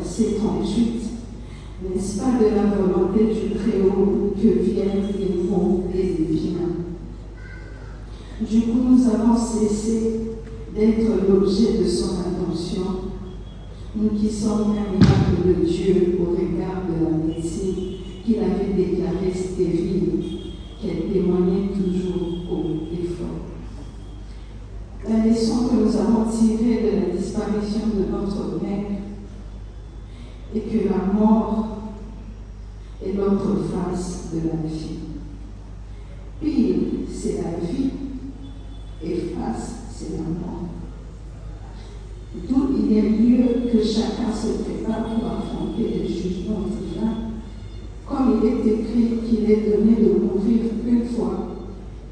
verset 38. N'est-ce pas de la volonté du Très-Haut que viennent les bons et les biens? Du coup, nous avons cessé d'être l'objet de son attention, nous qui sommes un miracle de Dieu au regard de la médecine qu'il avait déclarée stérile, qu'elle témoignait toujours haut et fort. La leçon que nous avons tirée de la disparition de notre mère est que la mort est l'autre face de la vie. Pile, c'est la vie, et face, c'est la mort. D'où il est lieu que chacun se prépare pour affronter les jugements divins, comme il est écrit qu'il est donné de mourir une fois,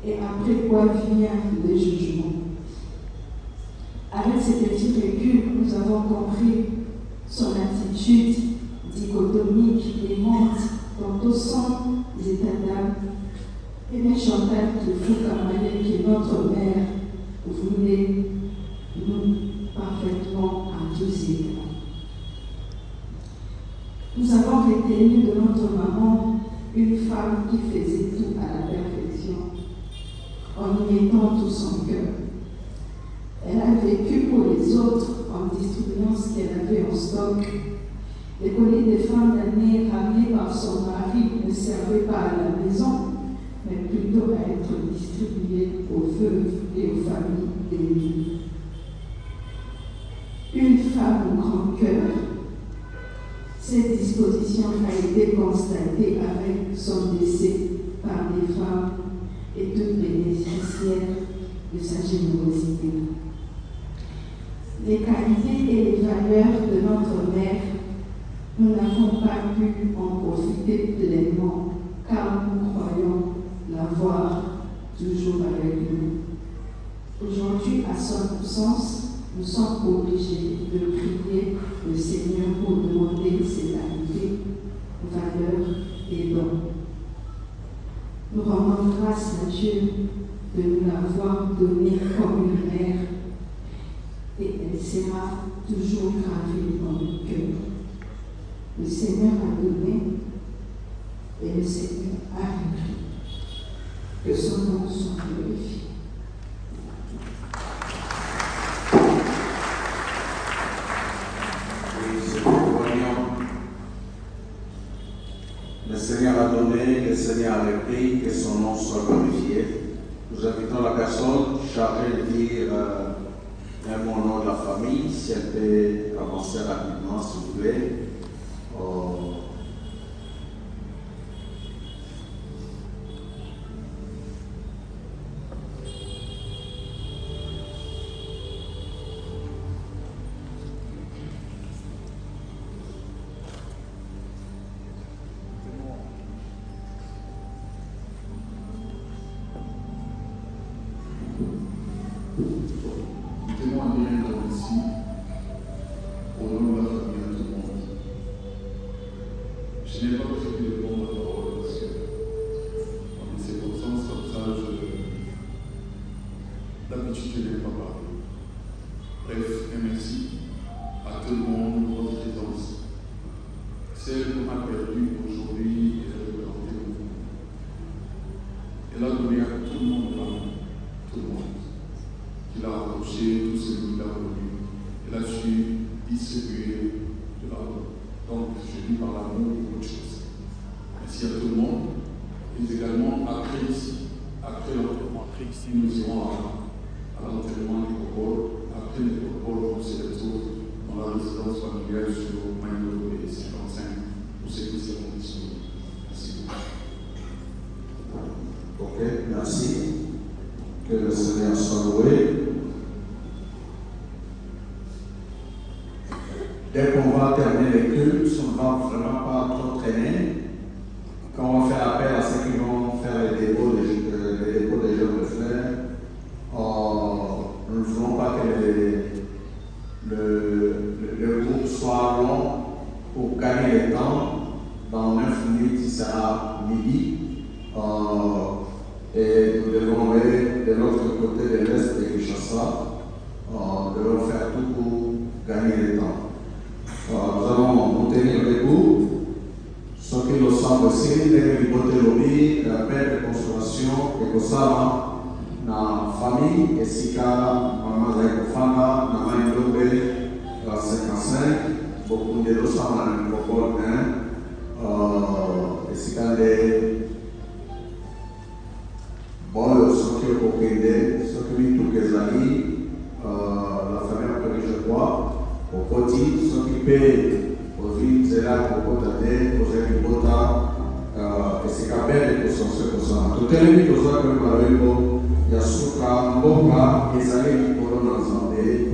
et après quoi vient le jugement. Avec ces petits reculs, nous avons compris son attitude dichotomique et monte dans 200 états d'âme. Et les Chantal qui fout camailler que notre mère voulait nous parfaitement à tous égards. Nous avons retenu de notre maman une femme qui faisait tout à la perfection, en y mettant tout son cœur. Elle a vécu pour les autres en distribuant ce qu'elle avait en stock. Les colis de fin d'année ramenés par son mari ne servaient pas à la maison, mais plutôt à être distribués aux veuves et aux familles démunies. Une femme au grand cœur. Cette disposition a été constatée avec son décès par les femmes et toutes bénéficiaires de sa générosité. Les qualités et les valeurs de notre mère, nous n'avons pas pu en profiter pleinement, car nous croyons l'avoir toujours avec nous. Aujourd'hui, à son absence, nous sommes obligés de prier le Seigneur pour demander ses qualités, valeurs et dons. Nous rendons grâce à Dieu de nous l'avoir donné comme une mère, et elle sera toujours gravée dans le cœur. Le Seigneur a donné et le Seigneur a repris. Que son nom soit glorifié. Oui, c'est témoignant. Le Seigneur a donné, le Seigneur a repris, que son nom soit glorifié. Nous invitons la personne chargée de dire un mot au nom de la famille, si elle peut avancer rapidement, s'il vous plaît. Merci. Que le Seigneur soit loué. Dès qu'on va terminer les cultes, on ne va vraiment pas trop traîner. Quand on va faire appel à ceux qui vont faire les dépôts des jeunes de fleurs, nous ne voulons pas que le groupe soit long pour gagner le temps. Dans 9 minutes, il sera midi. Et nous devons aller de l'autre côté de l'est de Kinshasa. Nous devons faire tout pour gagner le temps. Nous allons tenir debout. Ce qui nous semble aussi, c'est une beauté lobby, la paix de consolation, et que ça, na famille, et si maman Zaïkofana, na Maïdobe, la 55, beaucoup de l'eau dans la métropole, et si les bon, ceux qui ont compris, ceux qui ont tout les amis, la famille après je crois, au petit, ceux qui paient aux villes, c'est là pour côté, aux amis bota, et c'est qu'à peine pour ça. Tout est mis aux autres comme Mario, Yasuka, Mboka, les amis qui pourront dans Zambé.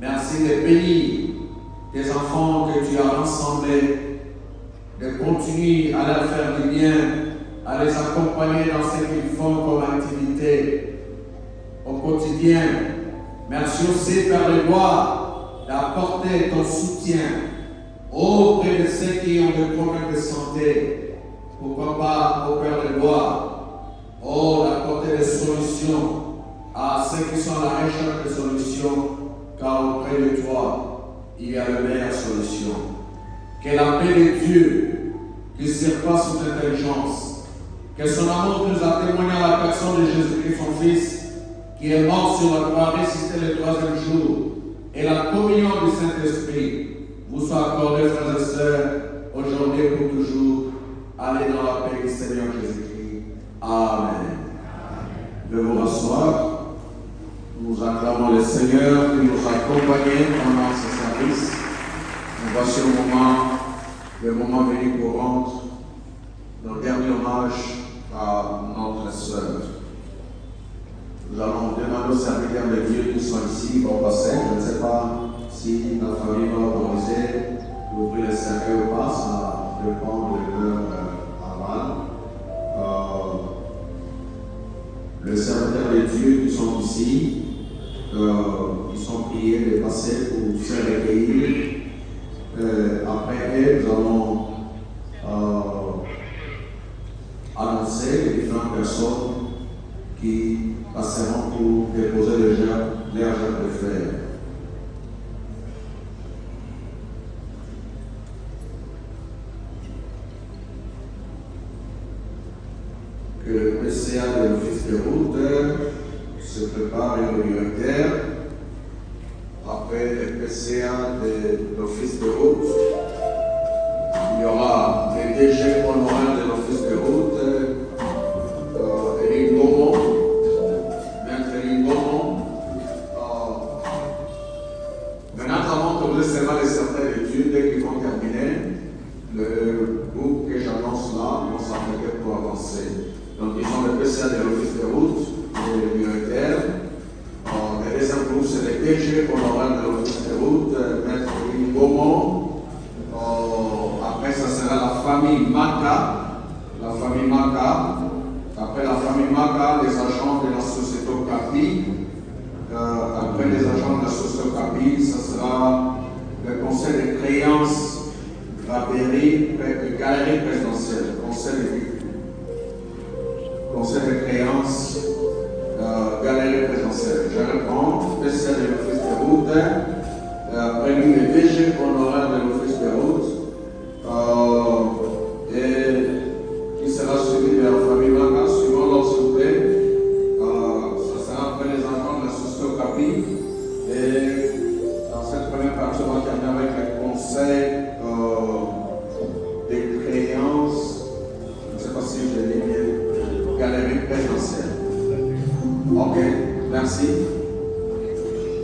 Merci de bénir tes enfants que tu as rassemblés, de continuer à leur faire du bien, à les accompagner dans ce qu'ils font comme activité au quotidien. Merci aussi, Père de gloire, d'apporter ton soutien auprès de ceux qui ont des problèmes de santé. Pourquoi pas, au Père de gloire, d'apporter des solutions à ceux qui sont à la recherche de solutions, car auprès de toi, il y a la meilleure solution. Que la paix de Dieu, qui surpasse toute intelligence, que son amour nous a témoigné à la personne de Jésus-Christ, son Fils, qui est mort sur la croix, ressuscité le 3e jour, et la communion du Saint-Esprit vous soit accordée, frères et sœurs, aujourd'hui et pour toujours. Allez dans la paix du Seigneur Jésus-Christ. Amen. De vous rasseoir. Nous acclamons le Seigneur qui nous a accompagnés pendant ce service. Nous voici le moment venu pour rendre nos derniers hommages à notre sœur. Nous allons demander aux serviteurs de Dieu qui sont ici au passé. Je ne sais pas si la famille va autoriser d'ouvrir le cercueil ou pas, ça dépend de leur aval. Les serviteurs de Dieu qui sont ici, ils sont priés de passer pour se recueillir. Après eux, nous allons annoncer les différentes personnes qui passeront pour déposer leur gerbe de fer. Que le PCA de l'Office de route se prépare et le directeur. Après le PCA de l'Office de route, il y aura les DG honoraires de l'Office de route, Éric Gaumont, Maître Éric Gaumont. Maintenant, nous avons trouvé seulement les certains études dès qu'ils vont terminer. Le groupe que j'annonce là vont s'appliquer pour avancer. Donc, ils ont le PCA de l'Office de route et le directeur. Le deuxième groupe, c'est les DG honoraires de l'Office de route, Maître Éric Gaumont. Après, ça sera la famille Maca. Après la famille Maca, les agents de la société Okapi. Après les agents de la société Okapi, ça sera le conseil de créance, galerie présidentielle, conseil de créance, galerie présidentielle. Je réponds, spécial de l'Office de route. Après lui, les DG honoraires de l'Office de route. Et qui sera suivi de la famille Maca, suivant leur s'il vous plaît. Ça sera après les enfants de la société Okapi. Et dans cette première partie, on va terminer avec le conseil des créances. Je ne sais pas si je l'ai bien. Galerie présidentielle. Ok, merci.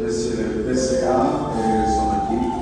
Monsieur le PCA et son équipe.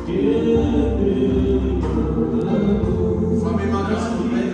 Famille Manga, s'il vous plaît.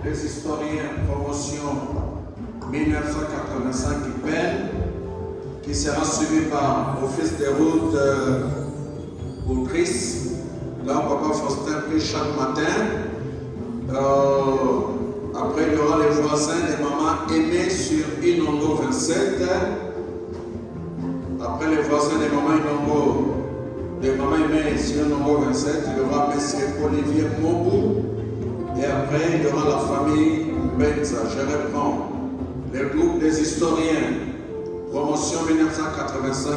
Les historiens, promotion 1985 qui sera suivi par Office des routes pour Christ. Là, Papa Faustin prie chaque matin. Après, il y aura les voisins des mamans aimées sur Inongo 27. Après les voisins des mamans Inongo, des mamans aimées sur Inongo 27, il y aura M. Olivier Mobou. Et après, il y aura la famille Benza. Je reprends. Le groupe des historiens, promotion 1985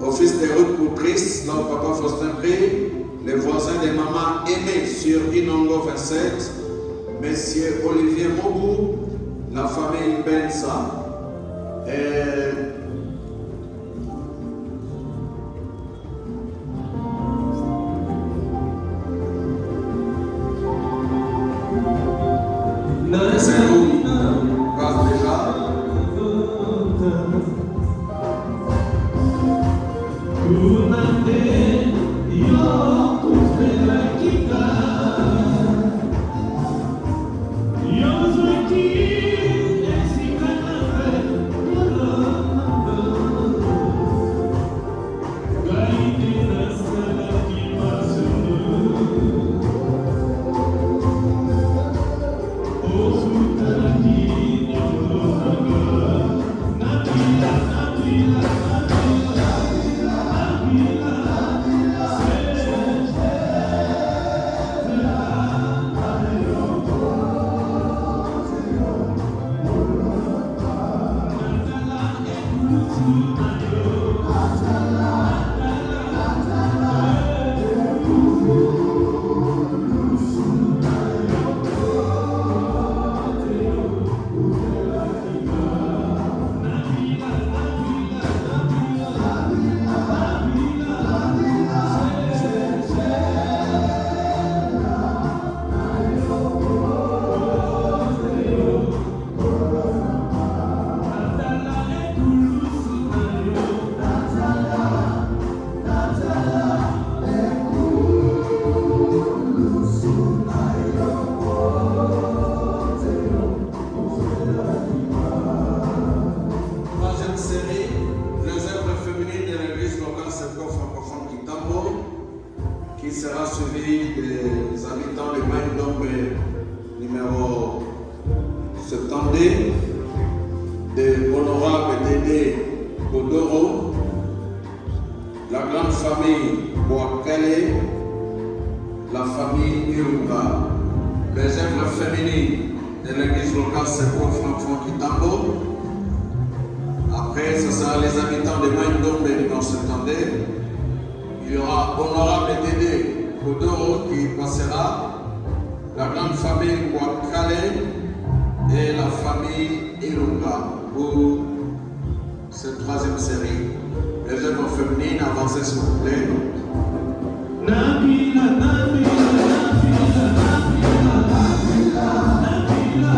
Office des routes pour Christ, là où Papa Faustin prie. Les voisins des mamans aimées sur Inongo 27. Monsieur Olivier Mobou, la famille Benza. Et de l'honorable Dédé Kodoro, la grande famille Boakale, la famille Irunga, les œuvres féminines de l'église locale Secours Franck Kitambo. Après, ce sera les habitants de Maïndombe et du Nord-Septandé. Il y aura honorable Dédé Kodoro qui passera, la grande famille Boakale et la famille Irunga pour cette troisième série. Les œuvres féminines, avancez s'il vous plaît. Nabila, Nabila, Nabila, Nabila, Nabila, Nabila.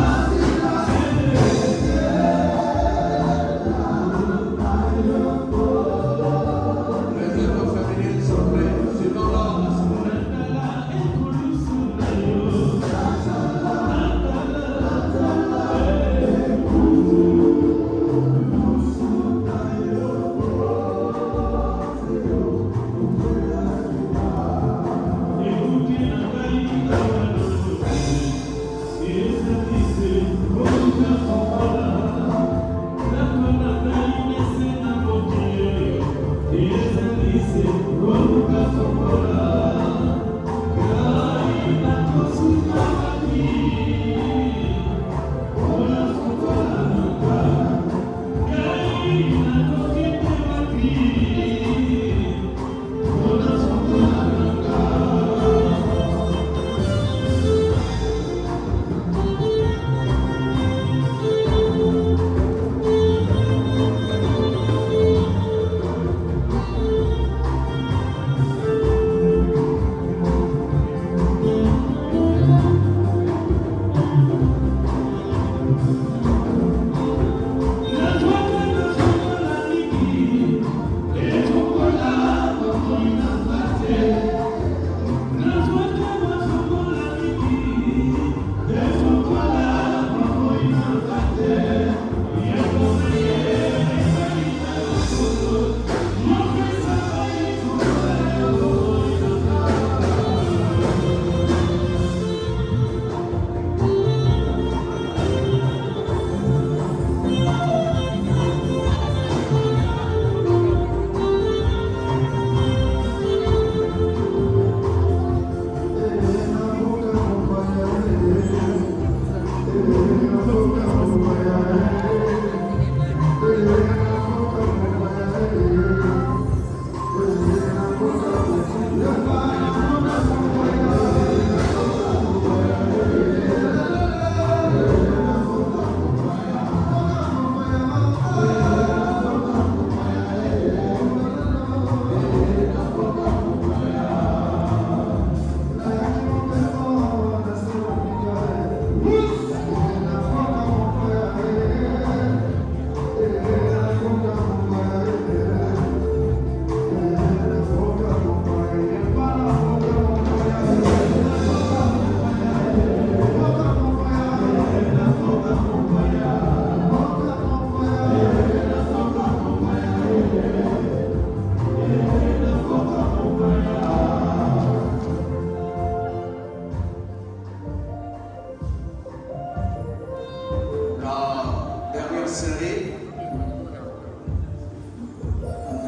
Les œuvres féminines, s'il vous plaît. Suivant l'ordre.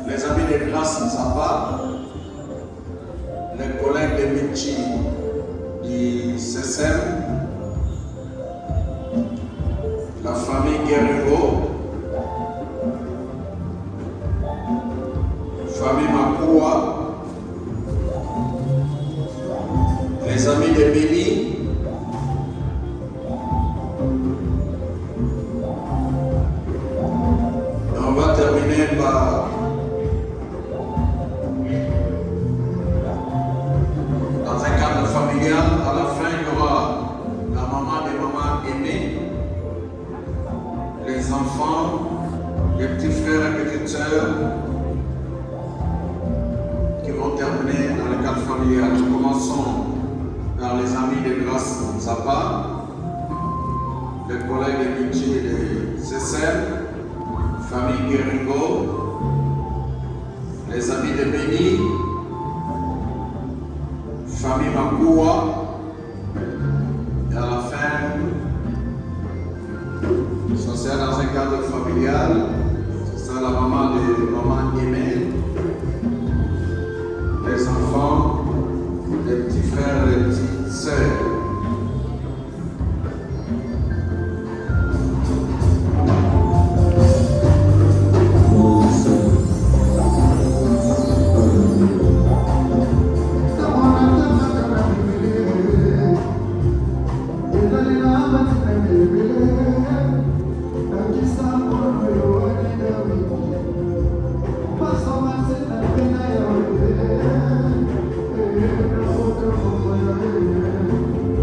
Les amis de grâce Nzamba, les collègues de Michi du CSM, la famille Guerrero, famille Makua, les amis de Béni, on va terminer par dans un cadre familial. À la fin, il y aura la maman des mamans aimées, les enfants, les petits frères et petites sœurs qui vont terminer dans le cadre familial. Nous commençons par les amis de grâce Nzamba, les collègues de Michi et de CSM, famille Gueringo, les amis de Béni, famille Makua, et à la fin, ça c'est c'est dans un cadre familial. C'est la maman de maman Yémen. Les enfants, les petits frères et les petites sœurs. Thank you.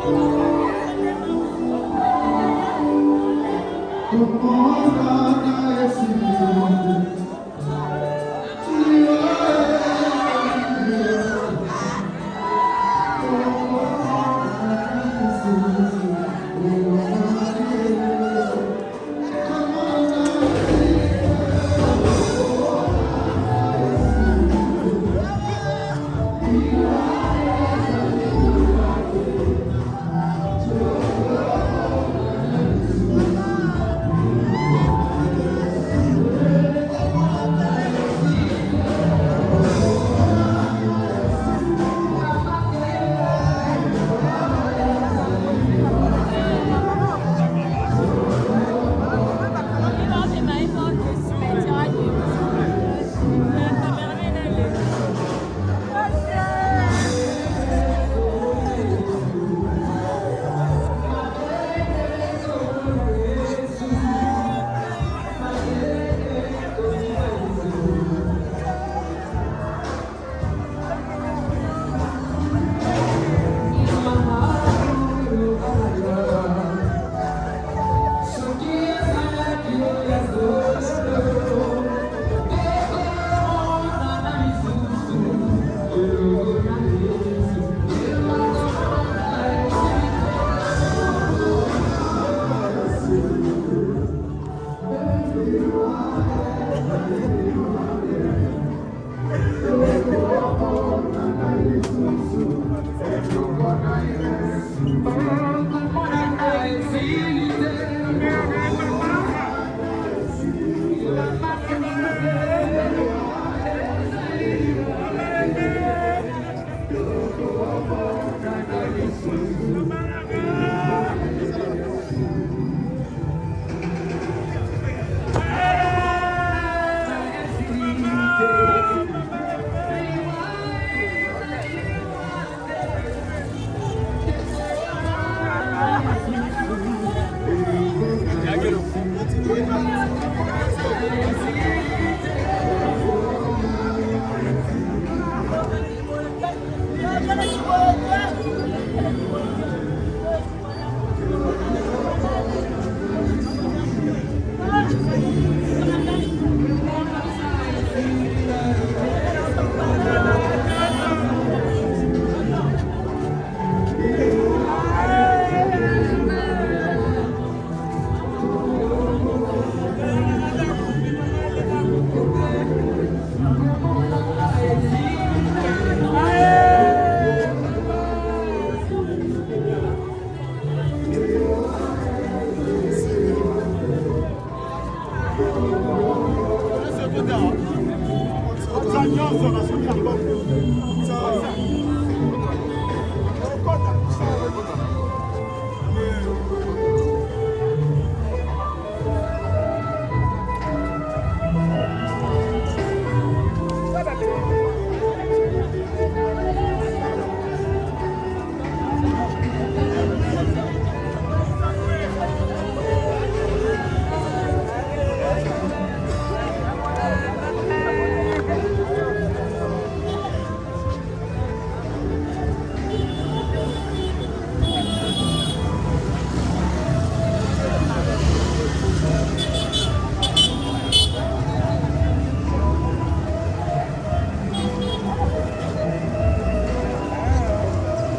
Oh,